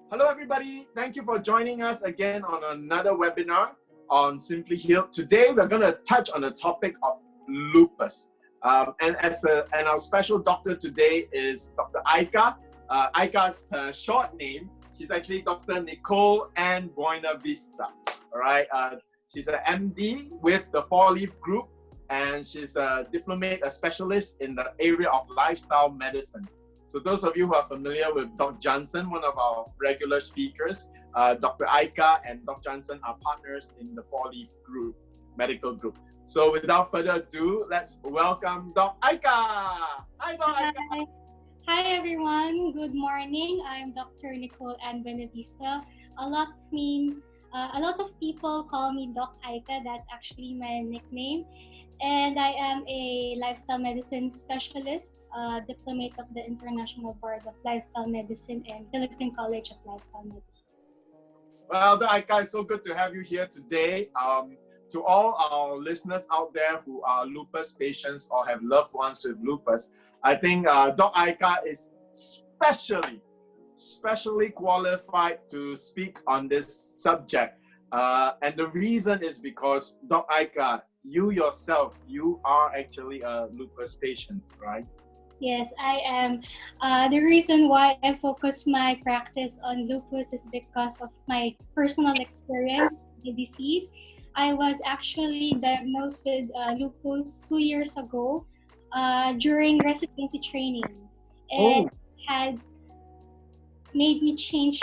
Hello, everybody. Thank you for joining us again on another webinar on SimplyHealed. Today, we're going to touch on the topic of lupus. And our special doctor today is Dr. AIKA. AIKA's short name, she's actually Dr. Nicole Buenavista. All right. She's an MD with the 4-Leaf Group, and she's a diplomate, a specialist in the area of lifestyle medicine. So those of you who are familiar with Dr. Johnson, one of our regular speakers, Dr. AIKA and Dr. Johnson are partners in the 4-Leaf Group, medical group. So without further ado, let's welcome Dr. AIKA. Hi, Dr. AIKA. Hi, everyone. Good morning. I'm Dr. Nicole Buenavista. A lot of people call me Doc AIKA. That's actually my nickname. And I am a lifestyle medicine specialist, diplomate of the International Board of Lifestyle Medicine and Philippine College of Lifestyle Medicine. Well, Dr. AIKA, it's so good to have you here today. To all our listeners out there who are lupus patients or have loved ones with lupus, I think Dr. AIKA is specially qualified to speak on this subject. And the reason is because, Dr. AIKA, you yourself, you are actually a lupus patient, right? Yes, I am. The reason why I focus my practice on lupus is because of my personal experience with the disease. I was actually diagnosed with lupus 2 years ago during residency training, and had made me change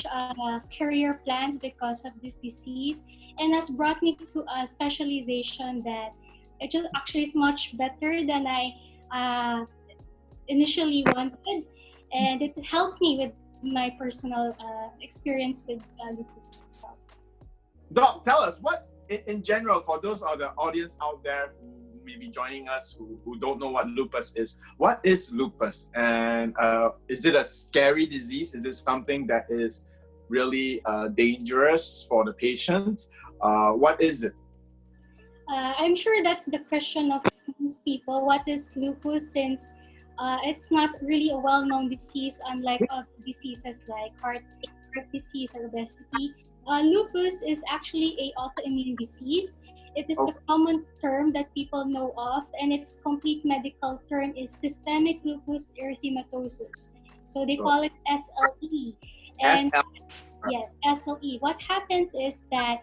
career plans because of this disease, and has brought me to a specialization that it just actually is much better than I initially wanted, and it helped me with my personal experience with lupus. Doc, tell us what, in general, for those of the audience out there who may be joining us who don't know what lupus is, what is lupus? And is it a scary disease? Is it something that is really dangerous for the patient? What is it? I'm sure that's the question of most people. What is lupus? Since it's not really a well-known disease, unlike other diseases like heart disease or obesity. Lupus is actually an autoimmune disease. It is the common term that people know of, and its complete medical term is systemic lupus erythematosus. So they call it SLE. And yes, SLE. What happens is that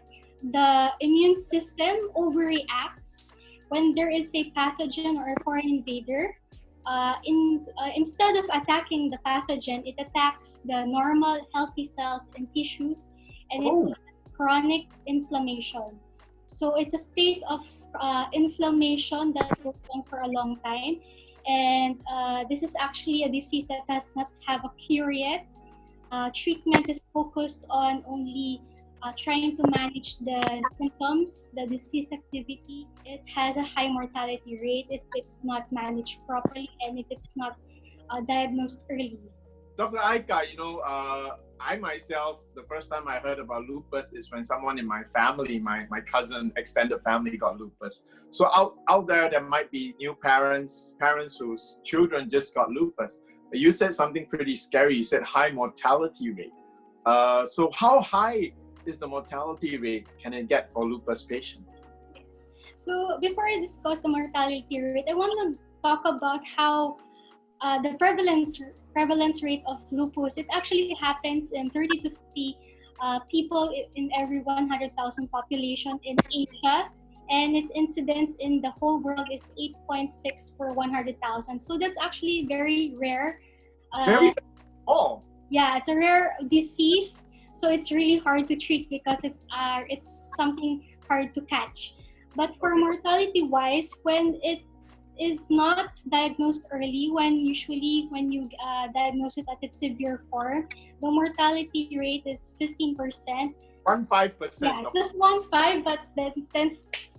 the immune system overreacts when there is a pathogen or a foreign invader. Instead of attacking the pathogen, it attacks the normal healthy cells and tissues, and it causes chronic inflammation. So it's a state of inflammation that goes on for a long time, and this is actually a disease that does not have a cure yet. Treatment is focused on only trying to manage the symptoms, the disease activity. It has a high mortality rate if it's not managed properly and if it's not diagnosed early. Dr. AIKA, I myself, the first time I heard about lupus is when someone in my family, my cousin, extended family got lupus. So out there might be new parents whose children just got lupus. You said something pretty scary. You said high mortality rate. So how high is the mortality rate can it get for lupus patients? Yes. So before I discuss the mortality rate, I want to talk about how the prevalence rate of lupus. It actually happens in 30 to 50 people in every 100,000 population in Asia, and its incidence in the whole world is 8.6 per 100,000. So that's actually very rare. Very small. Yeah, it's a rare disease. So it's really hard to treat because it's something hard to catch. But for mortality-wise, when it is not diagnosed early, when you diagnose it at its severe form, the mortality rate is 15%. 15%. Yeah, just 15%, but then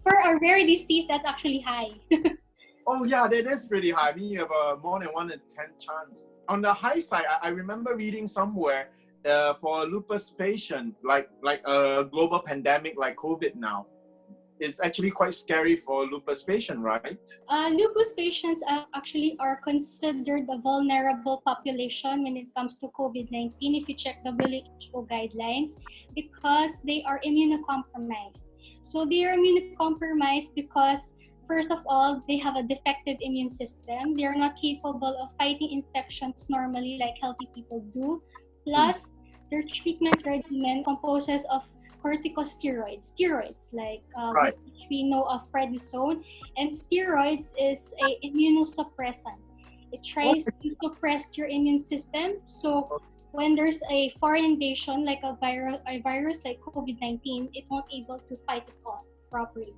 for a rare disease, that's actually high. Oh yeah, that is pretty high. I mean, you have a more than 1 in 10 chance. On the high side, I remember reading somewhere for a lupus patient, like a global pandemic like COVID now, it's actually quite scary for a lupus patient, right? Lupus patients actually are considered a vulnerable population when it comes to COVID-19 if you check WHO guidelines, because they are immunocompromised. So they are immunocompromised because, first of all, they have a defective immune system. They are not capable of fighting infections normally like healthy people do. Plus, their treatment regimen composes of steroids like Right. which we know of prednisone, and steroids is a immunosuppressant. It tries to suppress your immune system. So when there's a foreign invasion like a virus like COVID-19, it won't able to fight it off properly.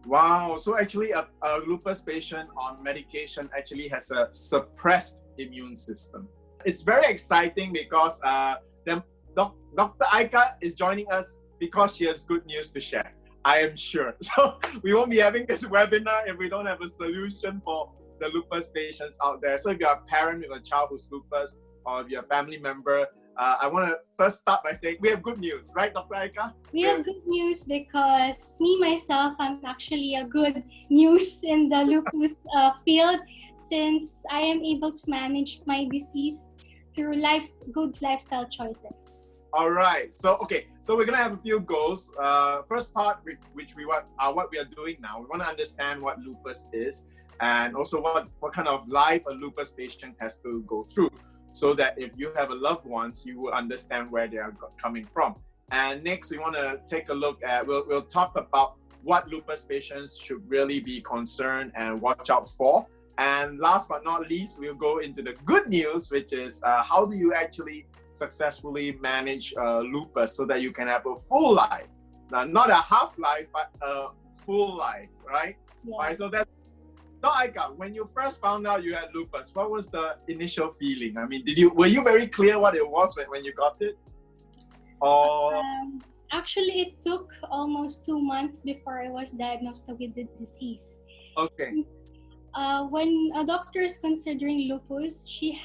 Wow. So actually a lupus patient on medication actually has a suppressed immune system. It's very exciting because Dr. AIKA is joining us because she has good news to share, I am sure. So we won't be having this webinar if we don't have a solution for the lupus patients out there. So if you're a parent with a child who's lupus, or if you're a family member, I want to first start by saying we have good news, right, Dr. AIKA? We have good news because myself, I'm actually a good news in the lupus field, since I am able to manage my disease through good lifestyle choices. All right. So we're gonna have a few goals. First part, which what we are doing now, we want to understand what lupus is, and also what kind of life a lupus patient has to go through, so that if you have a loved ones, you will understand where they are coming from. And next, we want to take a look at, we'll talk about what lupus patients should really be concerned and watch out for. And last but not least, we'll go into the good news, which is how do you actually successfully manage lupus so that you can have a full life. Now, not a half life, but a full life, right? Yeah. All right, so that's Doc AIKA, when you first found out you had lupus, what was the initial feeling? I mean, were you very clear what it was when you got it? Or actually, it took almost 2 months before I was diagnosed with the disease. okay. When a doctor is considering lupus, she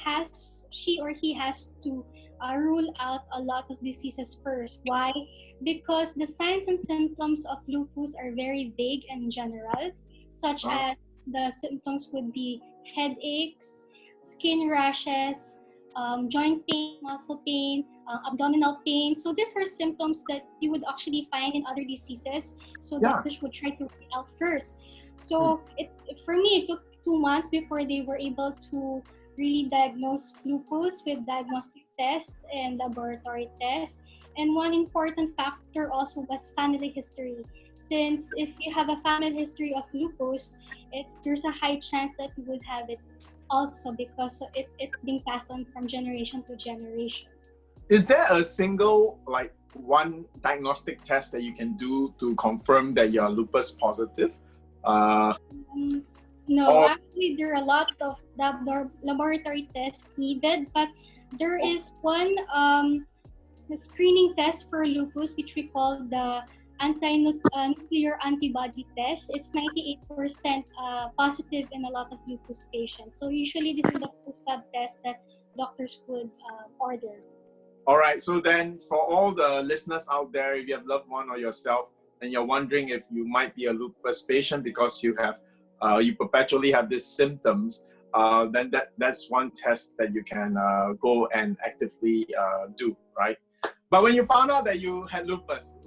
or he has to rule out a lot of diseases first. Why? Because the signs and symptoms of lupus are very vague and general, such as the symptoms would be headaches, skin rashes, joint pain, muscle pain, abdominal pain. So these are symptoms that you would actually find in other diseases. So doctors would try to rule out first. So for me, it took 2 months before they were able to really diagnose lupus with diagnostic tests and laboratory tests. And one important factor also was family history. Since if you have a family history of lupus, there's a high chance that you would have it also, because it's being passed on from generation to generation. Is there a single, one diagnostic test that you can do to confirm that you're lupus positive? No, actually, there are a lot of laboratory tests needed, but there is one screening test for lupus, which we call the Antinuclear antibody test. It's 98% positive in a lot of lupus patients. So usually this is the first lab test that doctors would order. All right, so then for all the listeners out there, if you have loved one or yourself, and you're wondering if you might be a lupus patient because you perpetually have these symptoms, then that's one test that you can go and actively do, right? But when you found out that you had lupus,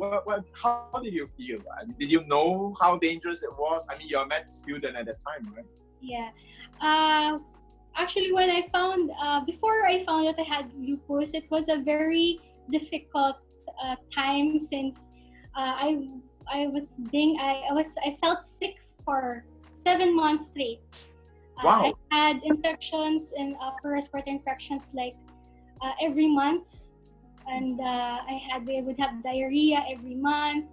how did you feel? I mean, did you know how dangerous it was? I mean, you're a med student at that time, right? Yeah. Actually, when before I found out I had lupus, it was a very difficult time, since I felt sick for 7 months straight. Wow. I had infections and upper respiratory infections every month, and I would have diarrhea every month.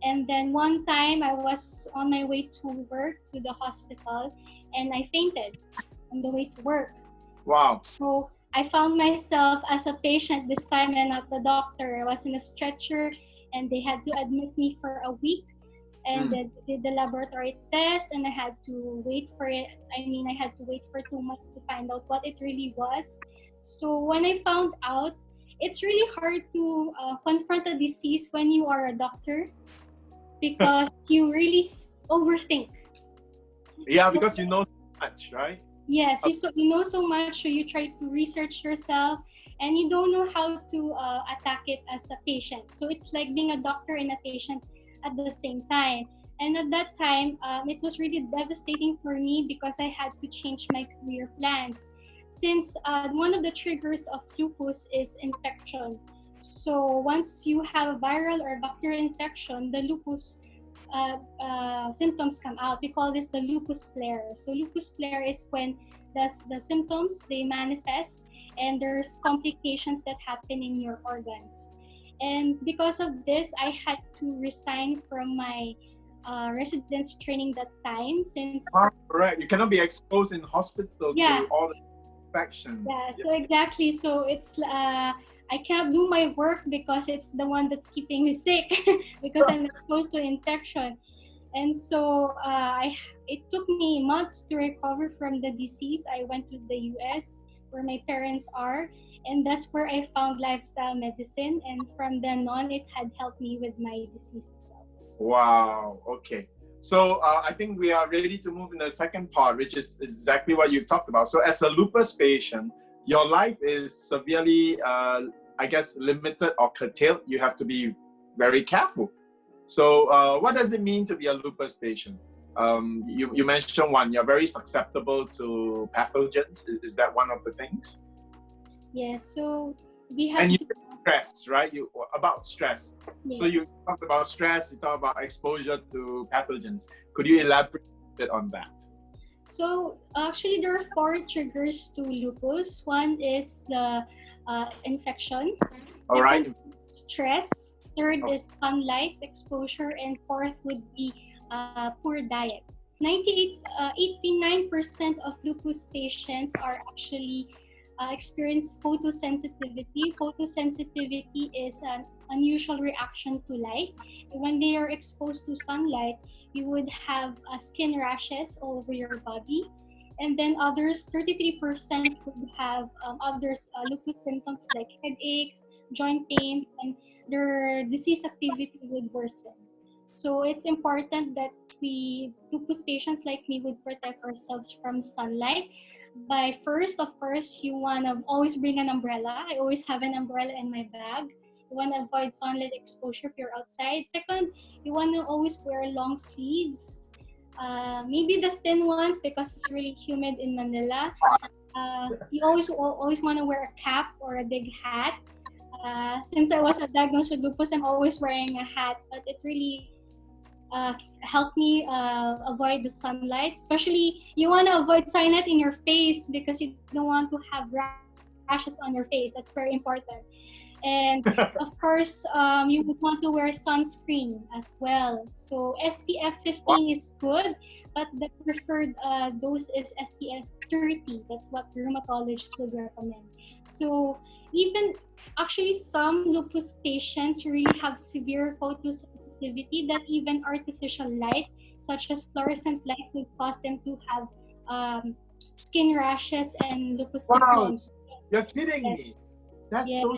And then one time I was on my way to work to the hospital, and I fainted on the way to work. Wow. So I found myself as a patient this time and not the doctor. I was in a stretcher, and they had to admit me for a week, and they did the laboratory test, and I had to wait for it. I had to wait for 2 months to find out what it really was. So when I found out, it's really hard to confront a disease when you are a doctor. because you really overthink. Yeah, So, because you know so much, right? yes, you know so much, so you try to research yourself, and you don't know how to attack it as a patient. So it's like being a doctor and a patient at the same time. And at that time, it was really devastating for me because I had to change my career plans. Since one of the triggers of lupus is infection. So once you have a viral or bacterial infection, the lupus symptoms come out. We call this the lupus flare. So lupus flare is when the symptoms, they manifest and there's complications that happen in your organs. And because of this, I had to resign from my residence training that time, since Correct. You cannot be exposed in hospital to all the infections. Yeah, so exactly. So it's I can't do my work because it's the one that's keeping me sick because I'm exposed to infection. And so it took me months to recover from the disease. I went to the US where my parents are, and that's where I found lifestyle medicine. And from then on, it had helped me with my disease. Wow. Okay. So I think we are ready to move in the second part, which is exactly what you've talked about. So as a lupus patient, your life is severely, I guess, limited or curtailed. You have to be very careful. So what does it mean to be a lupus patient? You mentioned one, you're very susceptible to pathogens. Is that one of the things? Yes, so we have stress, right? About stress. Yes. So you talked about stress, you talked about exposure to pathogens. Could you elaborate a bit on that? So actually there are 4 triggers to lupus. One is the infection. All right. Stress. Third is sunlight exposure, and fourth would be poor diet. 89% of lupus patients are actually experience photosensitivity. Photosensitivity is an unusual reaction to light. When they are exposed to sunlight, you would have skin rashes all over your body. And then others, 33% would have others lupus symptoms like headaches, joint pain, and their disease activity would worsen. So it's important that we, lupus patients like me, would protect ourselves from sunlight. By first, of course, you want to always bring an umbrella. I always have an umbrella in my bag. You want to avoid sunlight exposure if you're outside. Second, you want to always wear long sleeves. Maybe the thin ones because it's really humid in Manila. You always want to wear a cap or a big hat. Since I was diagnosed with lupus, I'm always wearing a hat, but it really helped me avoid the sunlight. Especially, you want to avoid sunlight in your face because you don't want to have rashes on your face. That's very important. And of course, you would want to wear sunscreen as well. So SPF 15 is good, but the preferred dose is SPF 30. That's what rheumatologists would recommend. So even actually some lupus patients really have severe photosensitivity that even artificial light, such as fluorescent light, would cause them to have skin rashes and lupus symptoms. You're kidding me. That's so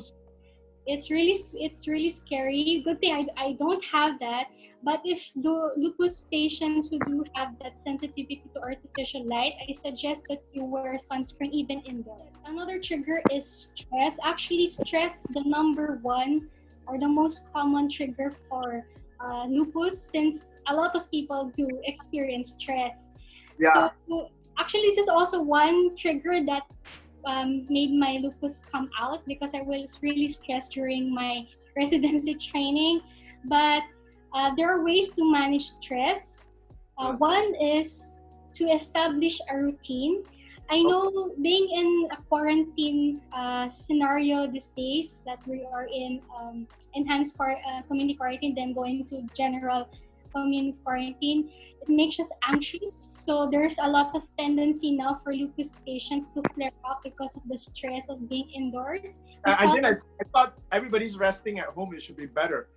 it's really scary. Good thing I don't have that. But if the lupus patients who do have that sensitivity to artificial light, I suggest that you wear sunscreen even indoors. Another trigger is stress. Actually, stress is the #1 or the most common trigger for lupus, since a lot of people do experience stress. Yeah. So actually, this is also one trigger that made my lupus come out because I was really stressed during my residency training. But there are ways to manage stress. One is to establish a routine. I know being in a quarantine scenario these days that we are in enhanced community quarantine, then going to general community quarantine, it makes us anxious. So there's a lot of tendency now for lupus patients to flare up because of the stress of being indoors. I thought everybody's resting at home, it should be better.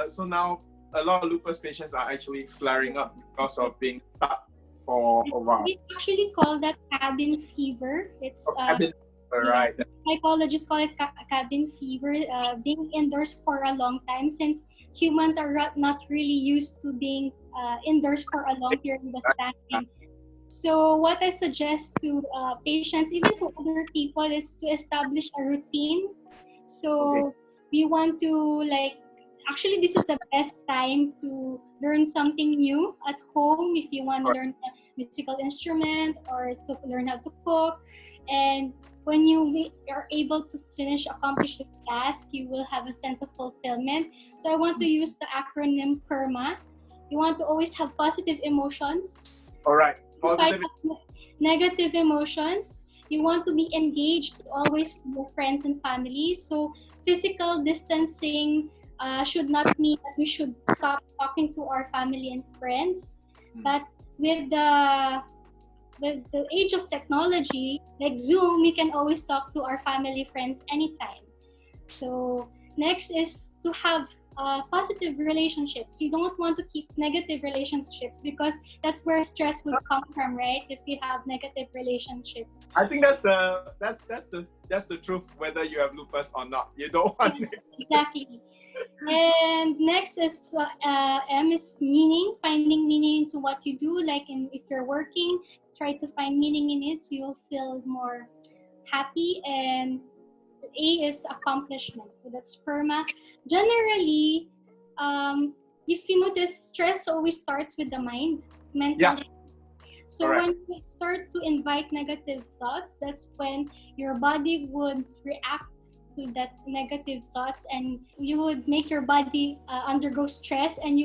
So now a lot of lupus patients are actually flaring up because of being stuck for a while. We actually call that cabin fever. It's cabin fever, right? psychologists call it cabin fever, being indoors for a long time, since humans are not really used to being indoors for a long period of time. So what I suggest to patients, even to other people, is to establish a routine. So we want to actually this is the best time to learn something new at home if you want to learn a musical instrument or to learn how to cook. And when you are able to accomplish the task, you will have a sense of fulfillment. So I want to use the acronym PERMA. You want to always have positive emotions. All right. Positive. Negative emotions. You want to be engaged always with your friends and family. So physical distancing should not mean that we should stop talking to our family and friends. But with the age of technology, like Zoom, we can always talk to our family, friends anytime. So next is to have positive relationships. You don't want to keep negative relationships because that's where stress would come from, right? If you have negative relationships. I think that's the truth, whether you have lupus or not. You don't want yes, exactly. And next is M is meaning, finding meaning into what you do. Like if you're working, try to find meaning in it so you'll feel more happy. And A is accomplishment. So that's PERMA. Generally, if you notice, stress always starts with the mind, mental. Yeah. So when you start to invite negative thoughts, that's when your body would react to that negative thoughts, and you would make your body undergo stress, and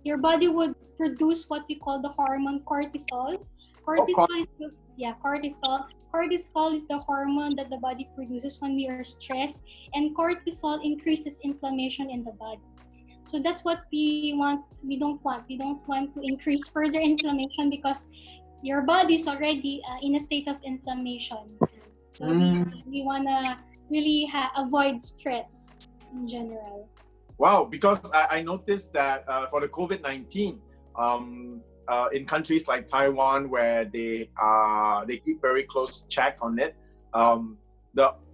your body would produce what we call the hormone cortisol. Cortisol is the hormone that the body produces when we are stressed, and cortisol increases inflammation in the body. So that's what we want. We don't want to increase further inflammation because your body is already in a state of inflammation. So we want to really avoid stress in general. Wow, because I noticed that for the COVID-19, in countries like Taiwan, where they keep very close check on it,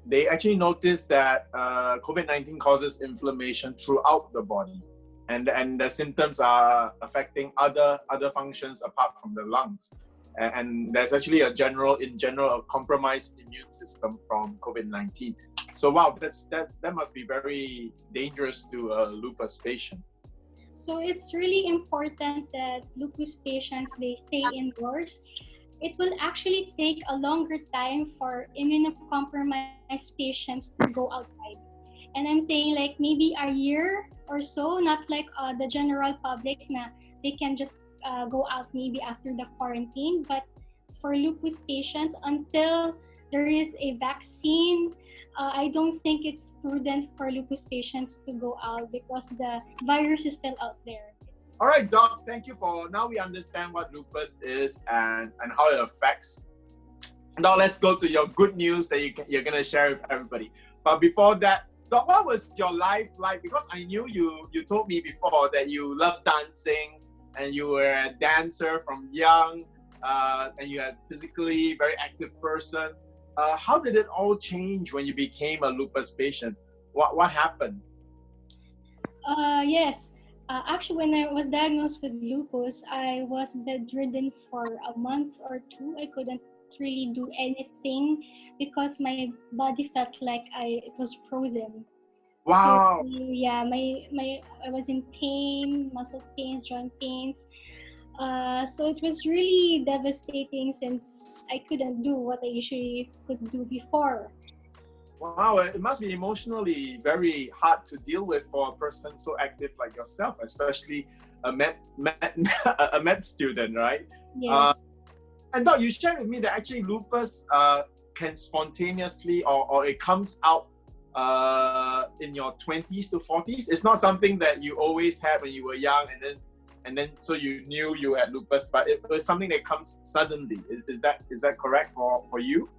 they actually noticed that COVID-19 causes inflammation throughout the body, and the symptoms are affecting other functions apart from the lungs. And there's actually a compromised immune system from COVID-19. So wow, that must be very dangerous to a lupus patient. So it's really important that lupus patients, they stay indoors. It will actually take a longer time for immunocompromised patients to go outside. And I'm saying like maybe a year or so, not like the general public na they can just go out maybe after the quarantine. But for lupus patients, until there is a vaccine, I don't think it's prudent for lupus patients to go out because the virus is still out there. All right, Doc, thank you now we understand what lupus is and how it affects. Now let's go to your good news that you're going to share with everybody. But before that, Doc, what was your life like? Because I knew you told me before that you love dancing and you were a dancer from young and you had physically very active person. How did it all change when you became a lupus patient? What happened? Yes. Actually, when I was diagnosed with lupus, I was bedridden for a month or two. I couldn't really do anything because my body felt like it was frozen. Wow. So, yeah, I was in pain, muscle pains, joint pains. So it was really devastating since I couldn't do what I usually could do before. Wow, it must be emotionally very hard to deal with for a person so active like yourself, especially a med student, right? Yes. And Doc, you shared with me that actually lupus can spontaneously or it comes out in your 20s to 40s. It's not something that you always had when you were young and then so you knew you had lupus, but it was something that comes suddenly. Is that correct for you?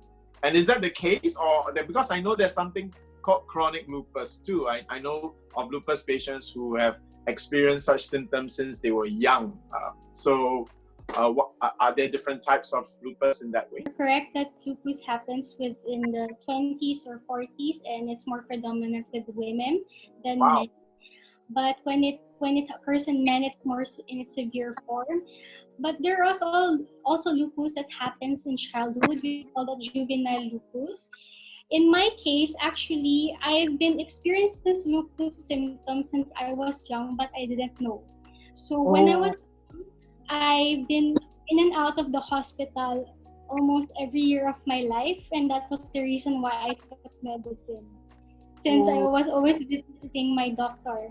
And is that the case, or because I know there's something called chronic lupus too. I know of lupus patients who have experienced such symptoms since they were young. So Are there different types of lupus in that way? Correct that lupus happens within the 20s or 40s, and it's more predominant with women than Wow. men. But when it occurs in men, it's more in its severe form. But there are also lupus that happens in childhood. We call that juvenile lupus. In my case, actually, I've been experiencing this lupus symptoms since I was young, but I didn't know. So when I've been in and out of the hospital almost every year of my life, and that was the reason why I took medicine, since I was always visiting my doctor.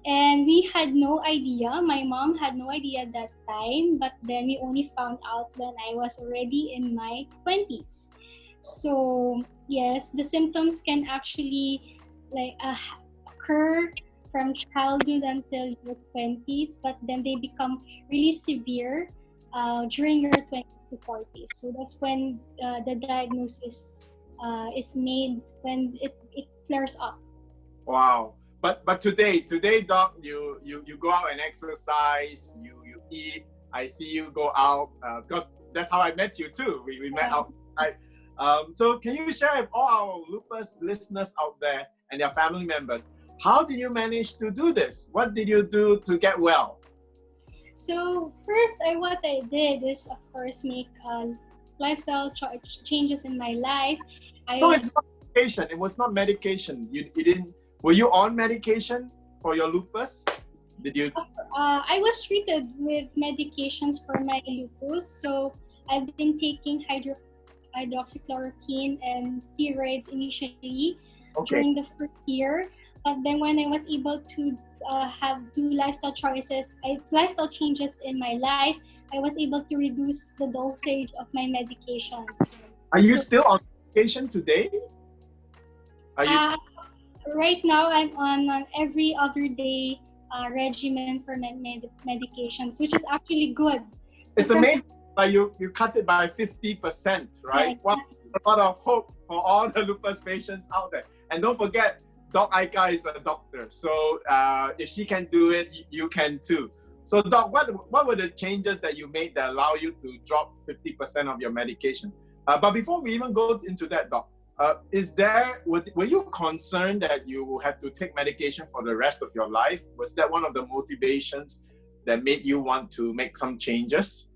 And we had no idea, my mom had no idea at that time, but then we only found out when I was already in my 20s. So yes, the symptoms can actually occur from childhood until your 20s, but then they become really severe during your 20s to 40s. So that's when the diagnosis is made, when it flares up. Wow. But today, Doc, you go out and exercise, you eat. I see you go out because that's how I met you too. We met outside. So can you share with all our lupus listeners out there and their family members, how did you manage to do this? What did you do to get well? So first, what I did is, of course, make lifestyle changes in my life. So it's not medication. It was not medication. You didn't. Were you on medication for your lupus? Did you? I was treated with medications for my lupus. So I've been taking hydroxychloroquine and steroids initially during the first year. But then when I was able to do lifestyle changes in my life, I was able to reduce the dosage of my medications. Are you still on medication today? Are you? Right now, I'm on every other day regimen for medications, which is actually good. So it's amazing. Like you cut it by 50%, right? Yeah, a lot of hope for all the lupus patients out there. And don't forget, Doc AIKA is a doctor. So if she can do it, you can too. So Doc, what were the changes that you made that allow you to drop 50% of your medication? But before we even go into that, Doc, were you concerned that you had to take medication for the rest of your life? Was that one of the motivations that made you want to make some changes?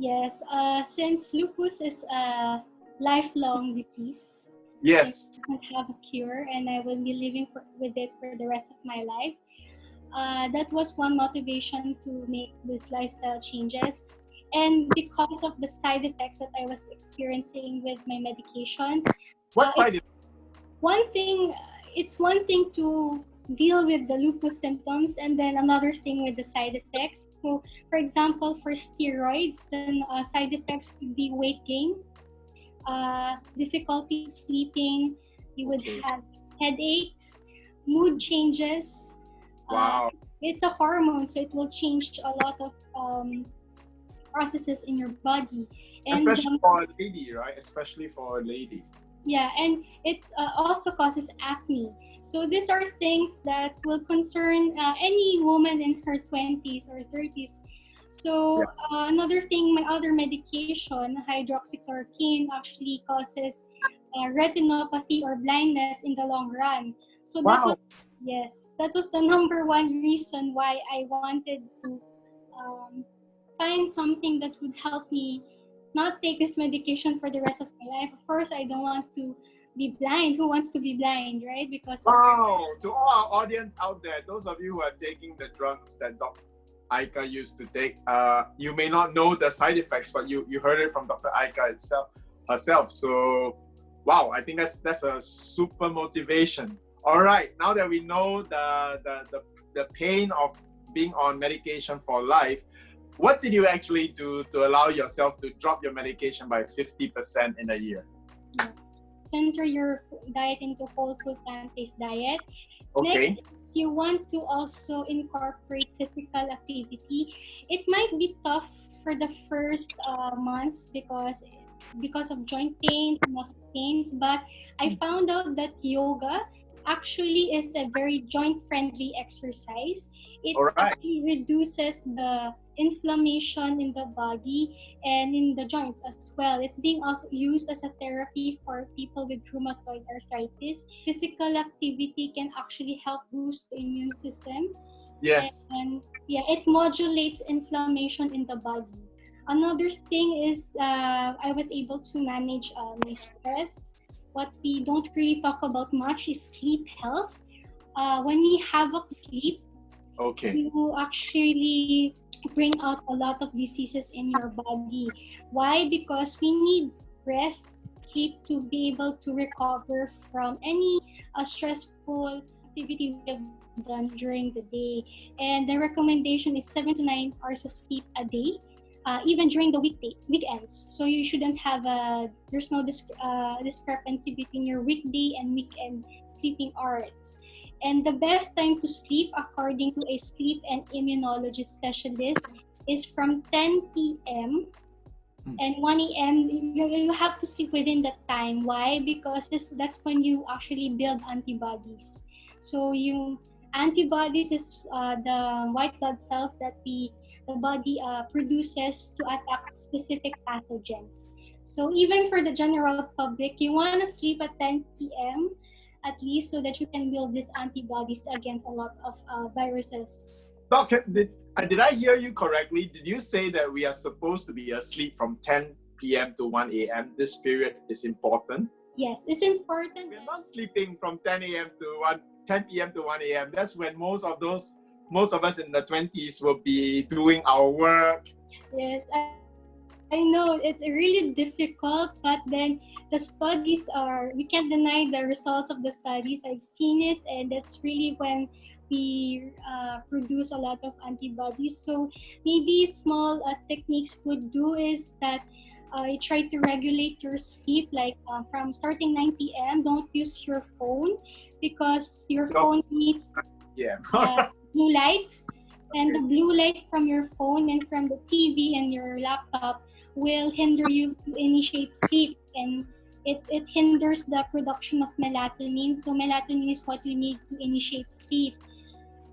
Yes, since lupus is a lifelong disease, yes, it doesn't have a cure, and I will be living with it for the rest of my life. That was one motivation to make these lifestyle changes. And because of the side effects that I was experiencing with my medications. What side effects? It's one thing to deal with the lupus symptoms, and then another thing with the side effects. So, for example, for steroids, then side effects could be weight gain, difficulty sleeping, you would have headaches, mood changes. Wow. It's a hormone, so it will change a lot of processes in your body. And, especially for a lady, right? Especially for a lady. Yeah, and it also causes acne. So these are things that will concern any woman in her 20s or 30s. So another thing, my other medication, hydroxychloroquine, actually causes retinopathy or blindness in the long run. So that was the number one reason why I wanted to find something that would help me not take this medication for the rest of my life. Of course, I don't want to be blind. Who wants to be blind, right? Because to all our audience out there, those of you who are taking the drugs that Doc AIKA used to take, you may not know the side effects, but you heard it from Dr. AIKA herself. So, wow, I think that's a super motivation. All right, now that we know the pain of being on medication for life, what did you actually do to allow yourself to drop your medication by 50% in a year? Center your diet into whole food plant-based diet. Okay. Next, you want to also incorporate physical activity. It might be tough for the first months because of joint pains, muscle pains, but I found out that yoga actually is a very joint-friendly exercise. It All right. actually reduces the inflammation in the body and in the joints as well. It's being also used as a therapy for people with rheumatoid arthritis. Physical activity can actually help boost the immune system. Yes. And yeah, it modulates inflammation in the body. Another thing is I was able to manage my stress. What we don't really talk about much is sleep health. When we have a sleep, Okay. you actually bring out a lot of diseases in your body. Why? Because we need rest, sleep to be able to recover from any stressful activity we have done during the day. And the recommendation is 7 to 9 hours of sleep a day. Even during the weekends. So you shouldn't have there's no discrepancy between your weekday and weekend sleeping hours. And the best time to sleep, according to a sleep and immunology specialist, is from 10 p.m. and 1 a.m. You have to sleep within that time. Why? Because that's when you actually build antibodies. So antibodies is the white blood cells that the body produces to attack specific pathogens. So even for the general public, you want to sleep at 10 p.m. at least so that you can build these antibodies against a lot of viruses. Doc, did I hear you correctly? Did you say that we are supposed to be asleep from 10 p.m. to 1 a.m.? This period is important? Yes, it's important. We're not sleeping from 10 a.m. to 10 p.m. to 1 a.m. That's when most of us in the 20s will be doing our work. Yes, I know it's really difficult, but then the studies we can't deny the results of the studies. I've seen it, and that's really when we produce a lot of antibodies. So maybe small techniques would do is that you try to regulate your sleep, like from starting 9 p.m. Don't use your phone because your phone needs blue light, and the blue light from your phone and from the TV and your laptop will hinder you to initiate sleep, and it hinders the production of melatonin. So melatonin is what you need to initiate sleep.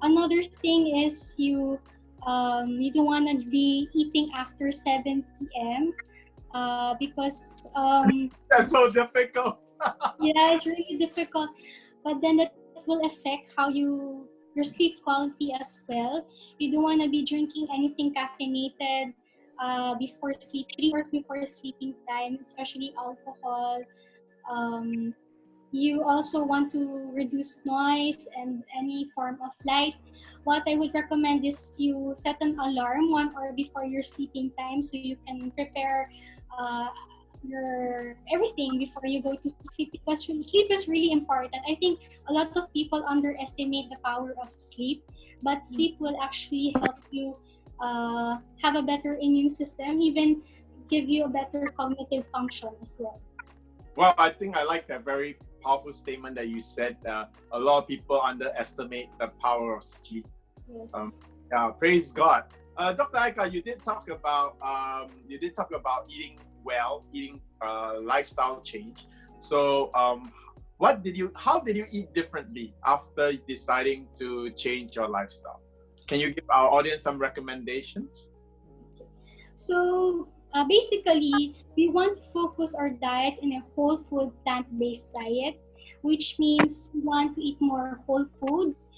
Another thing is you don't want to be eating after 7 p.m. Because that's so difficult. yeah, it's really difficult, but then that will affect how your sleep quality as well. You don't want to be drinking anything caffeinated before sleep, 3 hours before sleeping time, especially alcohol. You also want to reduce noise and any form of light. What I would recommend is you set an alarm 1 hour before your sleeping time so you can prepare your everything before you go to sleep, because sleep is really important. I think a lot of people underestimate the power of sleep, but sleep will actually help you have a better immune system, even give you a better cognitive function as well. Well, I think I like that very powerful statement that you said. A lot of people underestimate the power of sleep. Yes. Yeah, praise God. Dr. AIKA, you did talk about eating well, eating lifestyle change. So, how did you eat differently after deciding to change your lifestyle? Can you give our audience some recommendations? So basically, we want to focus our diet in a whole food plant-based diet, which means we want to eat more whole foods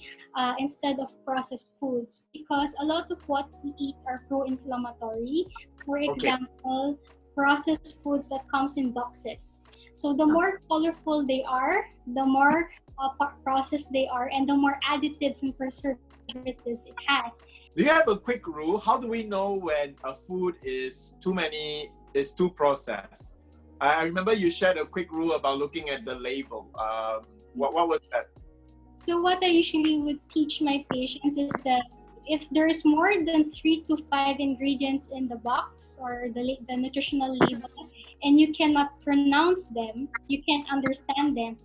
instead of processed foods, because a lot of what we eat are pro-inflammatory. For example, processed foods that comes in boxes. So the more colorful they are, the more processed they are, and the more additives and preservatives it has. Do you have a quick rule? How do we know when a food is too processed? I remember you shared a quick rule about looking at the label. What was that? So what I usually would teach my patients is that if there's more than 3 to 5 ingredients in the box or the nutritional label, and you cannot pronounce them, you can't understand them,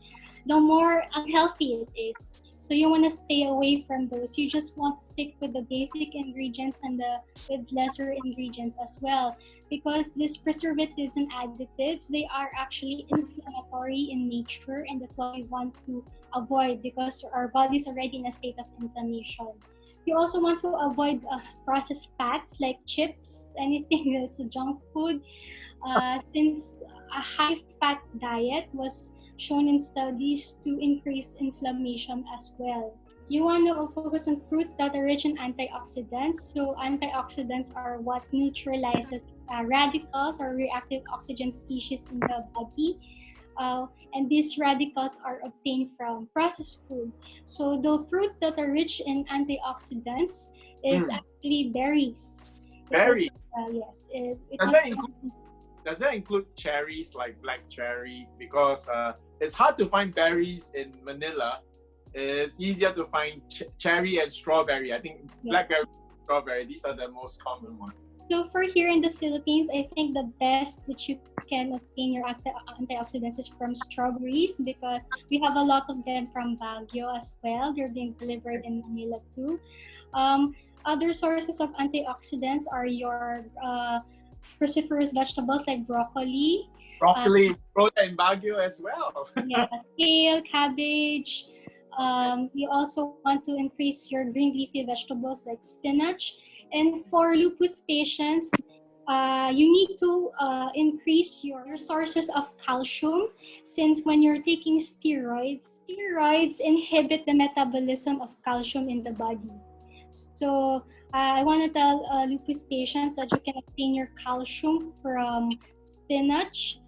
the more unhealthy it is. So you want to stay away from those. You just want to stick with the basic ingredients and with lesser ingredients as well, because these preservatives and additives, they are actually inflammatory in nature, and that's what we want to avoid because our body's already in a state of inflammation. You also want to avoid processed fats like chips, anything that's a junk food, since a high-fat diet was shown in studies to increase inflammation as well. You want to focus on fruits that are rich in antioxidants. So antioxidants are what neutralizes radicals or reactive oxygen species in the body. And these radicals are obtained from processed food. So the fruits that are rich in antioxidants is actually berries. Berries? Yes. Does that include cherries, like black cherry? Because it's hard to find berries in Manila. It's easier to find cherry and strawberry. I think blackberry and strawberry, these are the most common ones. So for here in the Philippines, I think the best that you can obtain your antioxidants is from strawberries, because we have a lot of them from Baguio as well. They're being delivered in Manila too. Other sources of antioxidants are your cruciferous vegetables like broccoli. Broccoli, grow that in Baguio as well. Yeah, kale, cabbage. You also want to increase your green leafy vegetables like spinach. And for lupus patients, you need to increase your sources of calcium, since when you're taking steroids inhibit the metabolism of calcium in the body. So I want to tell lupus patients that you can obtain your calcium from spinach,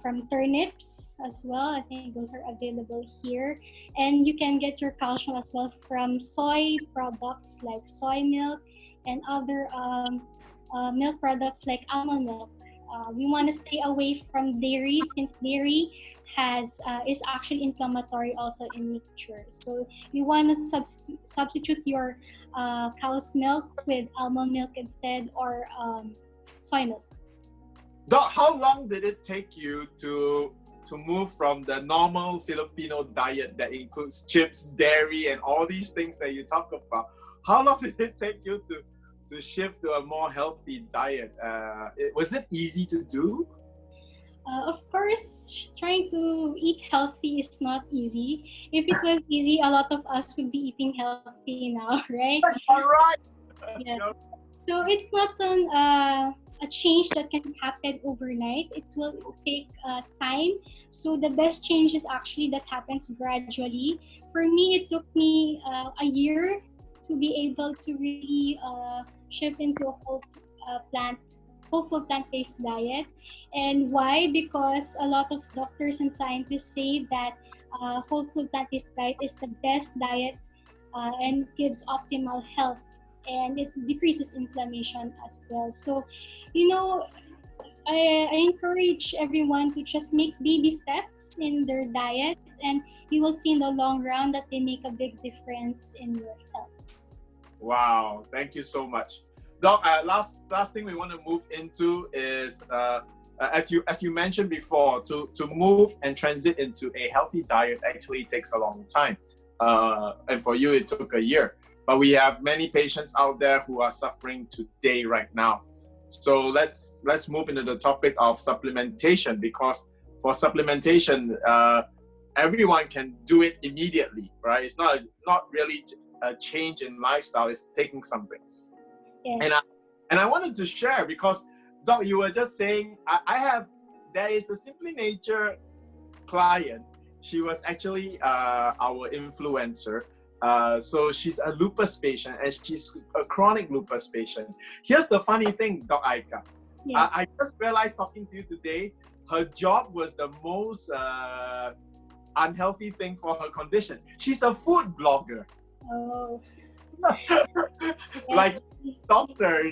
from turnips as well. I think those are available here. And you can get your calcium as well from soy products like soy milk and other milk products like almond milk. We want to stay away from dairy, since dairy is actually inflammatory also in nature. So you want to substitute your cow's milk with almond milk instead, or soy milk. Doc, how long did it take you to move from the normal Filipino diet that includes chips, dairy, and all these things that you talk about? How long did it take you to shift to a more healthy diet? Was it easy to do? Of course, trying to eat healthy is not easy. If it was easy, a lot of us would be eating healthy now, right? All right. Yes. So it's not a change that can happen overnight. It will take time. So the best change is actually that happens gradually. For me, it took me a year to be able to really shift into a whole food plant-based diet. And why? Because a lot of doctors and scientists say that whole food plant-based diet is the best diet and gives optimal health, and it decreases inflammation as well. So, I encourage everyone to just make baby steps in their diet, and you will see in the long run that they make a big difference in your health. Wow, thank you so much. Doc, last thing we want to move into is, as you mentioned before, to move and transit into a healthy diet actually takes a long time. And for you, it took a year. But we have many patients out there who are suffering today, right now. So let's move into the topic of supplementation, because for supplementation, everyone can do it immediately, right? It's not really a change in lifestyle, it's taking something. Yes. And I wanted to share, because Doc, you were just saying, there is a SimplyNature client. She was actually our influencer. So she's a lupus patient, and she's a chronic lupus patient. Here's the funny thing, Doc AIKA. Yeah. I just realized talking to you today, her job was the most unhealthy thing for her condition. She's a food blogger. Oh. Like doctor,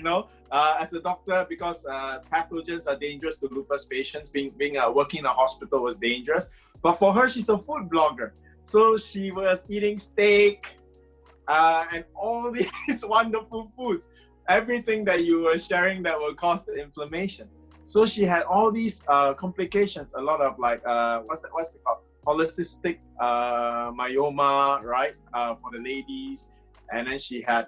as a doctor, because pathogens are dangerous to lupus patients. Working in a hospital was dangerous. But for her, she's a food blogger. So she was eating steak and all these wonderful foods. Everything that you were sharing that will cause the inflammation. So she had all these complications. A lot of what's it called? polycystic myoma, right, for the ladies, and then she had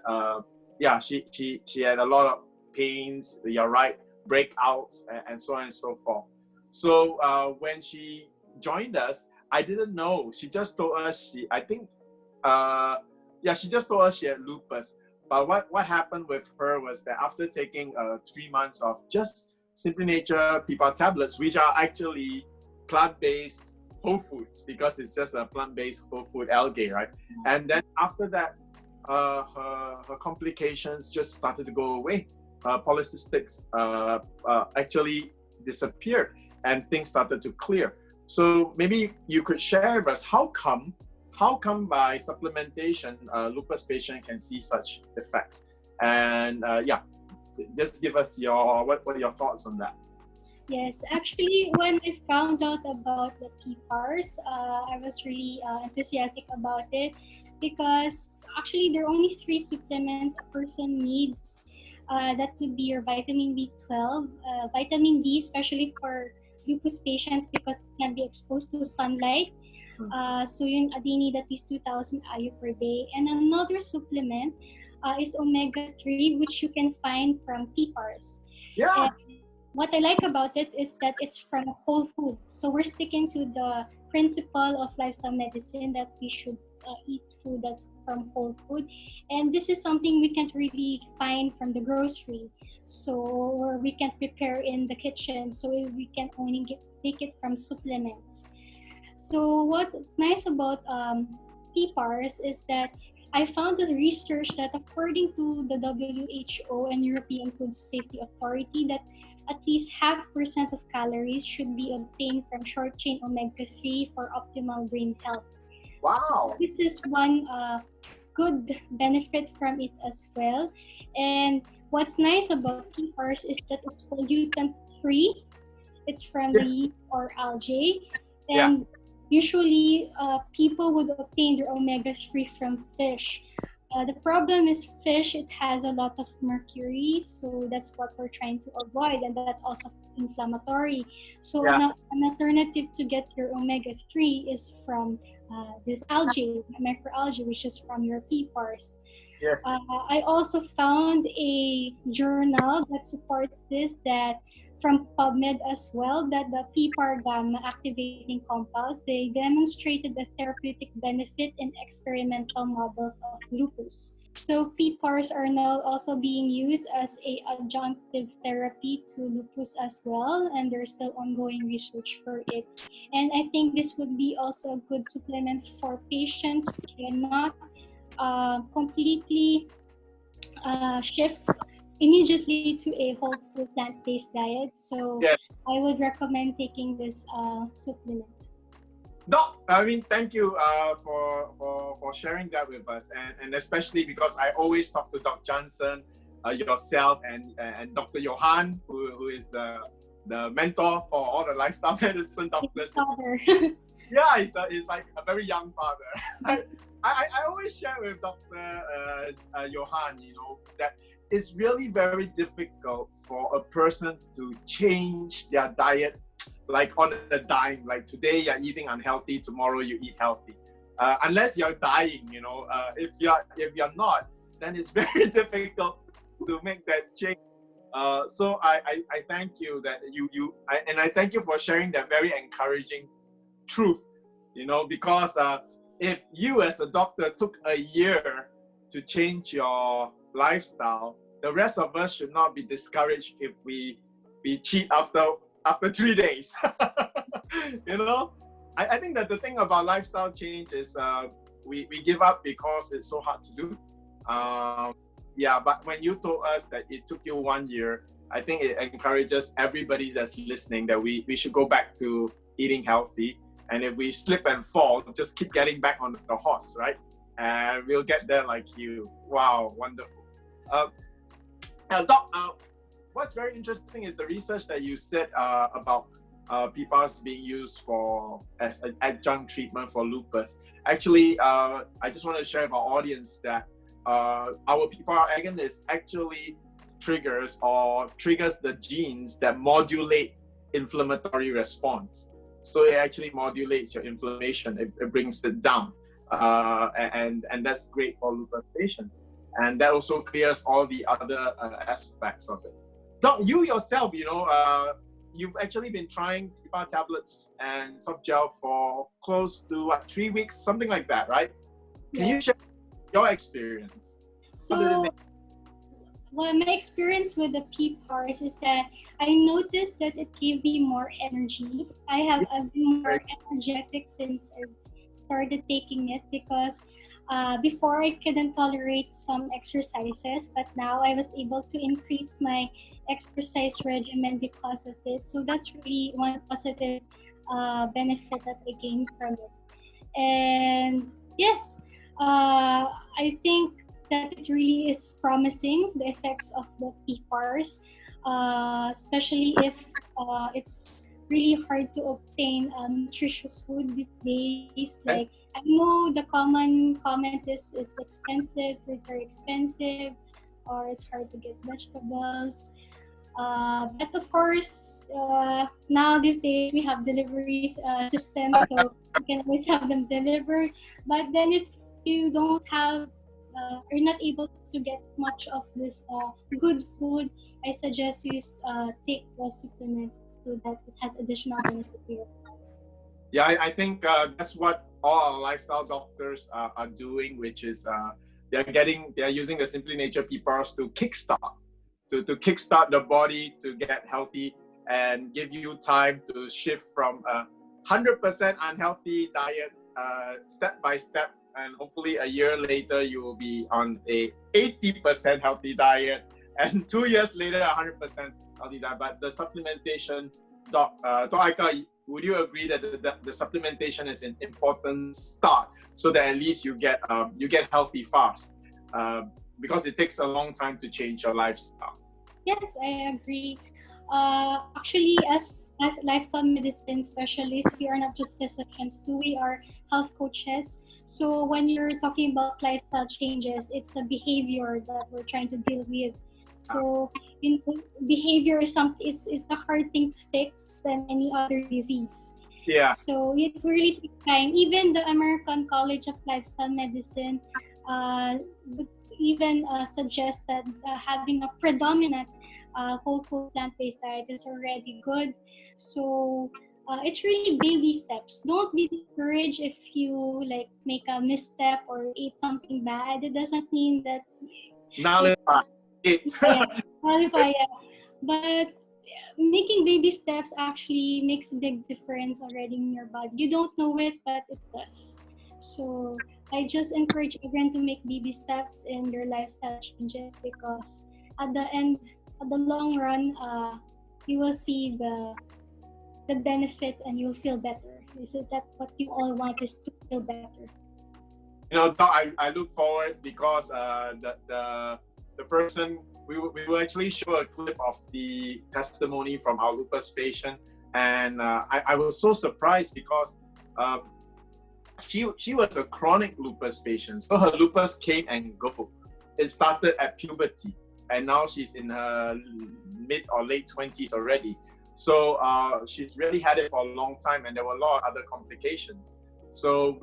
she had a lot of pains. You're right, breakouts, and so on and so forth. So when she joined us, I didn't know. She just told us she just told us she had lupus. But what happened with her was that after taking 3 months of just SimplyNature PPAR tablets, which are actually plant-based whole foods, because it's just a plant-based whole food algae, right? And then after that, her complications just started to go away. Polycystics actually disappeared, and things started to clear. So maybe you could share with us how come by supplementation lupus patient can see such effects, and just give us what are your thoughts on that? Yes, actually, when I found out about the PPARs, I was really enthusiastic about it, because actually there are only 3 supplements a person needs. That would be your vitamin B12, vitamin D, especially for lupus patients because it can be exposed to sunlight. So they need at least 2,000 IU per day. And another supplement is omega-3, which you can find from PPARs. Yeah. And what I like about it is that it's from whole food. So we're sticking to the principle of lifestyle medicine that we should eat food that's from whole food. And this is something we can't really find from the grocery. So we can't prepare in the kitchen. So we can only take it from supplements. So what's nice about PPARs is that I found this research that according to the WHO and European Food Safety Authority, that at least 0.5% of calories should be obtained from short-chain omega-3 for optimal brain health. Wow. So this is one good benefit from it as well. And what's nice about PPARs is that it's pollutant-free. It's from the yeast or algae. And usually people would obtain their omega-3 from fish. The problem is fish, it has a lot of mercury, so that's what we're trying to avoid, and that's also inflammatory. So an alternative to get your omega-3 is from this algae, microalgae, which is from your PPARs. Yes. I also found a journal that supports this, that from PubMed as well, that the PPAR gamma activating compounds, they demonstrated a therapeutic benefit in experimental models of lupus. So PPARs are now also being used as a adjunctive therapy to lupus as well, and there's still ongoing research for it. And I think this would be also a good supplements for patients who cannot completely shift immediately to a whole food plant-based diet. So I would recommend taking this supplement. Doc, I mean, thank you for sharing that with us, and especially because I always talk to Doc Johnson, yourself, and Dr. Johan, who is the mentor for all the lifestyle medicine doctors. Yeah, he's like a very young father. I always share with Dr. Johan, that it's really very difficult for a person to change their diet like on a dime. Like today you're eating unhealthy, tomorrow you eat healthy. Unless you're dying, if you're not, then it's very difficult to make that change. So I thank you that and I thank you for sharing that very encouraging truth, because if you as a doctor took a year to change your lifestyle, the rest of us should not be discouraged if we cheat after 3 days. I think that the thing about lifestyle change is we give up because it's so hard to do. But when you told us that it took you 1 year, I think it encourages everybody that's listening that we should go back to eating healthy. And if we slip and fall, just keep getting back on the horse, right? And we'll get there like you. Wow, wonderful. Doc, what's very interesting is the research that you said about PPARs being used as an adjunct treatment for lupus. Actually, I just want to share with our audience that our PPAR agonist actually triggers the genes that modulate inflammatory response. So it actually modulates your inflammation. It brings it down. And that's great for lupus patients. And that also clears all the other aspects of it. Doc, you yourself, you've actually been trying PPAR tablets and soft gel for close to 3 weeks, something like that, right? Can you share your experience? So, well, my experience with the PPARs is that I noticed that it gave me more energy. I've been more energetic since I started taking it, because before I couldn't tolerate some exercises, but now I was able to increase my exercise regimen because of it. So that's really one positive benefit that I gained from it. And yes, I think that it really is promising, the effects of the PPARs, especially if it's really hard to obtain nutritious food these days. Like, I know the common comment is it's expensive, fruits are expensive, or it's hard to get vegetables. But of course, now these days we have delivery systems, so you can always have them delivered. But then if you don't have or not able to get much of this good food, I suggest you take the supplements so that it has additional benefit to you. Yeah, I think that's what all our lifestyle doctors are doing, which is they're using the SimplyNature PPARs to kickstart the body to get healthy and give you time to shift from a 100% unhealthy diet step by step, and hopefully a year later you will be on a 80% healthy diet, and 2 years later 100% healthy diet. But the supplementation, Doc AIKA, would you agree that the supplementation is an important start, so that at least you get healthy fast, because it takes a long time to change your lifestyle? Yes, I agree. Actually, as lifestyle medicine specialists, we are not just physicians too. We are health coaches. So when you're talking about lifestyle changes, it's a behavior that we're trying to deal with. So behavior is it's a hard thing to fix than any other disease. Yeah. So it really takes time. Even the American College of Lifestyle Medicine even suggests that having a predominant whole food plant-based diet is already good. So it's really baby steps. Don't be discouraged if you make a misstep or eat something bad. It doesn't mean that Nullify it. Nullify, but making baby steps actually makes a big difference already in your body. You don't know it, but it does. So I just encourage everyone to make baby steps in their lifestyle changes, because at the long run, you will see the benefit and you'll feel better. Is it that what you all want is to feel better? Doc, I look forward, because the person, we will actually show a clip of the testimony from our lupus patient, and I was so surprised because she was a chronic lupus patient, so her lupus came and go. It started at puberty, and now she's in her mid or late 20s already. So she's really had it for a long time, and there were a lot of other complications. So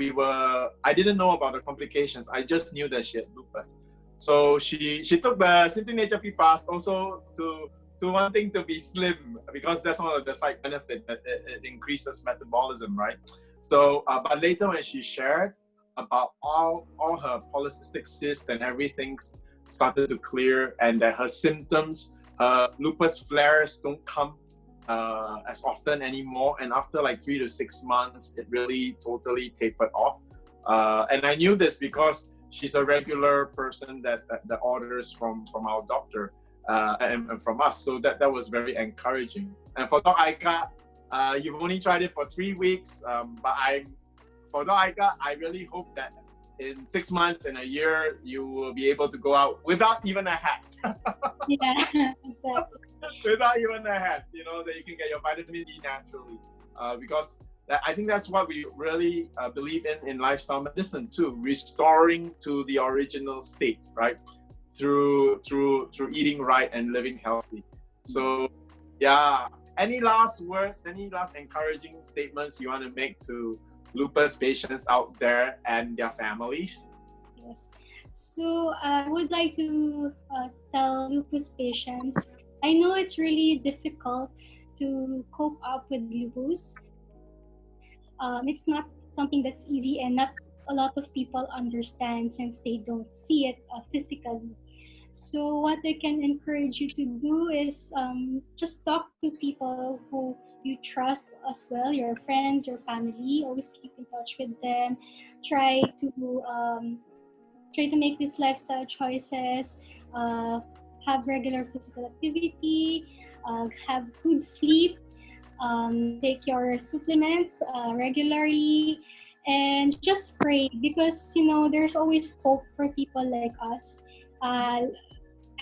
I didn't know about the complications. I just knew that she had lupus. So she took the SimplyNature PPARs also to wanting to be slim, because that's one of the side benefits, that it increases metabolism, right? So, but later when she shared about all her polycystic cysts and everything started to clear, and that her symptoms, lupus flares don't come as often anymore, and after 3 to 6 months, it really totally tapered off. And I knew this because she's a regular person that orders from our doctor and from us, so that was very encouraging. And for Doc AIKA, you've only tried it for 3 weeks, but for Doc AIKA, I really hope that in 6 months and a year, you will be able to go out without even a hat. Yeah, exactly. Without even a hat, that you can get your vitamin D naturally. Because I think that's what we really believe in lifestyle medicine too, restoring to the original state, right? Through eating right and living healthy. So, yeah. any last words, any last encouraging statements you want to make to lupus patients out there and their families? Yes. So I would like to tell lupus patients, I know it's really difficult to cope up with lupus. It's not something that's easy, and not a lot of people understand since they don't see it physically. So what I can encourage you to do is just talk to people who you trust as well, your friends, your family. Always keep in touch with them. Try to make these lifestyle choices. Have regular physical activity. Have good sleep. Take your supplements regularly, and just pray, because there's always hope for people like us. I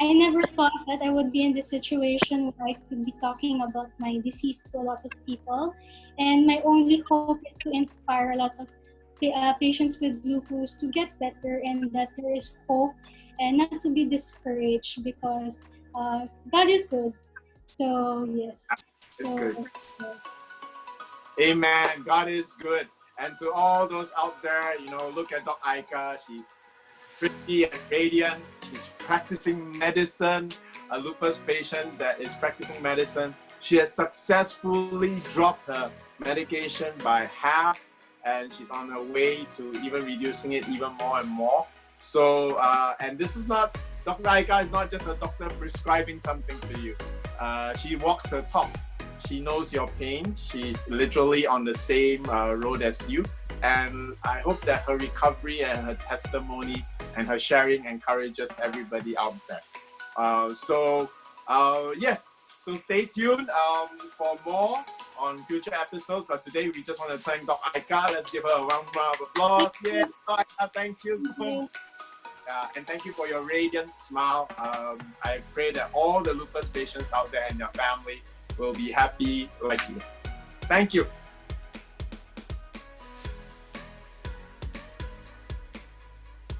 never thought that I would be in this situation where I could be talking about my disease to a lot of people, and my only hope is to inspire a lot of patients with lupus to get better, and that there is hope, and not to be discouraged, because God is good. So yes. It's So, good. yes. Amen. God is good. And to all those out there, look at Doc AIKA. She's pretty and radiant. She's practicing medicine, a lupus patient that is practicing medicine. She has successfully dropped her medication by half, and she's on her way to even reducing it even more and more. So, and this is not, Dr. AIKA is not just a doctor prescribing something to you. She walks her talk. She knows your pain. She's literally on the same road as you. And I hope that her recovery and her testimony and her sharing encourages everybody out there. Yes, so stay tuned for more on future episodes. But today we just want to thank Doc AIKA. Let's give her a round of applause. Yeah, Doc AIKA, thank you so much. And thank you for your radiant smile. I pray that all the lupus patients out there and their family will be happy like you. Thank you.